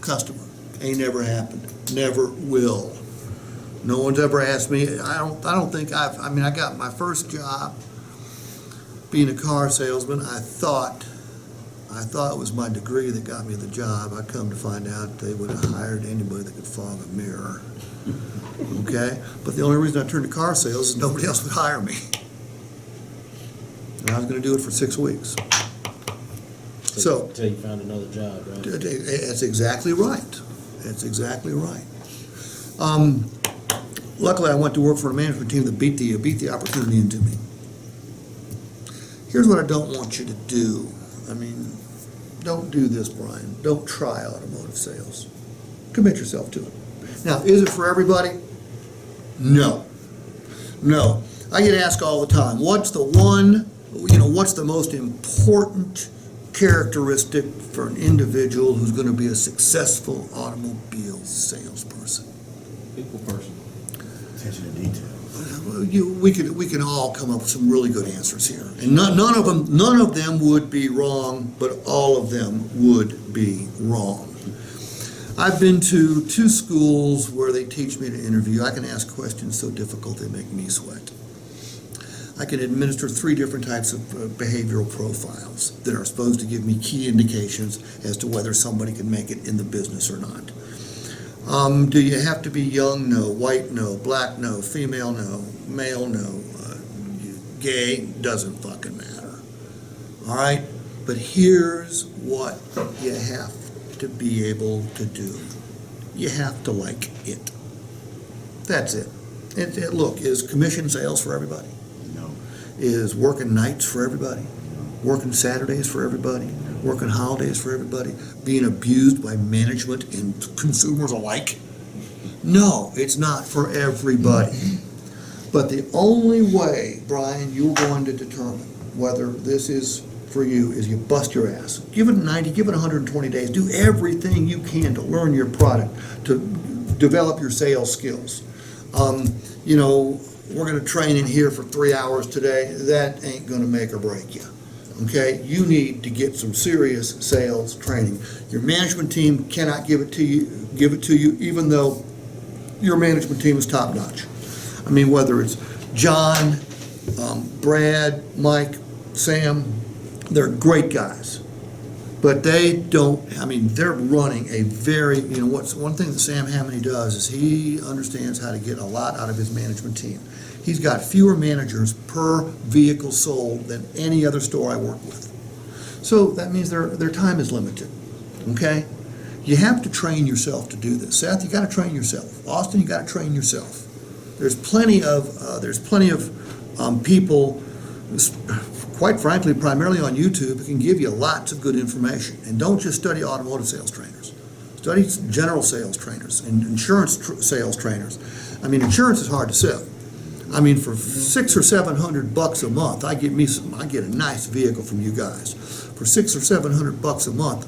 customer. Ain't never happened. Never will. No one's ever asked me. I don't think I got my first job being a car salesman. I thought it was my degree that got me the job. I come to find out they would have hired anybody that could fog a mirror. Okay? But the only reason I turned to car sales is nobody else would hire me. And I was going to do it for 6 weeks. So until you found another job, right? That's exactly right. That's exactly right. Luckily, I went to work for a management team that beat the opportunity into me. Here's what I don't want you to do. Don't do this, Brian. Don't try automotive sales. Commit yourself to it. Now, is it for everybody? No. No. I get asked all the time, what's the most important characteristic for an individual who's going to be a successful automobile salesperson? People person. Attention to detail. We can all come up with some really good answers here, and none of them would be wrong, but all of them would be wrong. I've been to 2 schools where they teach me to interview. I can ask questions so difficult they make me sweat. I can administer 3 different types of behavioral profiles that are supposed to give me key indications as to whether somebody can make it in the business or not. Do you have to be young? No. White? No. Black? No. Female? No. Male? No. Gay? Doesn't fucking matter. All right? But here's what you have to be able to do. You have to like it. That's it. Look, is commission sales for everybody? No. Is working nights for everybody? Working Saturdays for everybody? Working holidays for everybody? Being abused by management and consumers alike? No, it's not for everybody. But the only way, Brian, you're going to determine whether this is for you is you bust your ass. Give it 90, give it 120 days. Do everything you can to learn your product, to develop your sales skills. We're going to train in here for 3 hours today. That ain't going to make or break you. Okay? You need to get some serious sales training. Your management team cannot give it to you, even though your management team is top notch. Whether it's John, Brad, Mike, Sam, they're great guys. But they don't, they're running a very, one thing that Sam Hamony does is he understands how to get a lot out of his management team. He's got fewer managers per vehicle sold than any other store I work with. So that means their time is limited, okay? You have to train yourself to do this. Seth, you got to train yourself. Austin, you got to train yourself. There's plenty of people, quite frankly, primarily on YouTube, who can give you lots of good information. And don't just study automotive sales trainers. Study general sales trainers and insurance sales trainers. Insurance is hard to sell. For $600 or $700 a month, I get a nice vehicle from you guys. For $600 or $700 a month,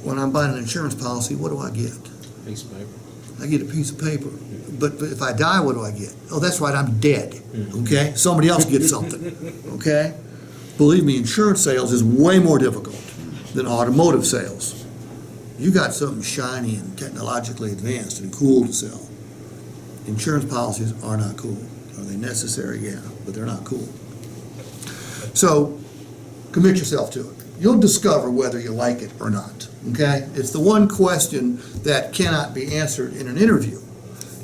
when I'm buying an insurance policy, what do I get? Piece of paper. I get a piece of paper. But if I die, what do I get? Oh, that's right, I'm dead. Okay? Somebody else gets something. Okay? Believe me, insurance sales is way more difficult than automotive sales. You got something shiny and technologically advanced and cool to sell. Insurance policies are not cool. Are they necessary? Yeah, but they're not cool. So, commit yourself to it. You'll discover whether you like it or not. Okay? It's the one question that cannot be answered in an interview.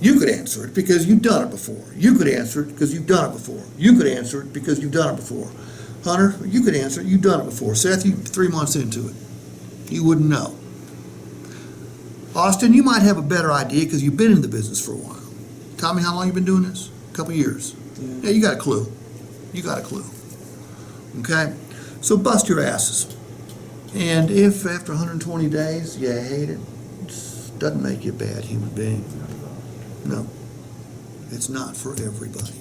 You could answer it because you've done it before. You could answer it because you've done it before. You could answer it because you've done it before. Hunter, you could answer it. You've done it before. Seth, you're 3 months into it. You wouldn't know. Austin, you might have a better idea because you've been in the business for a while. Tommy, how long you been doing this? A couple years. Yeah, you got a clue. You got a clue. Okay? So bust your asses. And if after 120 days you hate it, it doesn't make you a bad human being. No. It's not for everybody.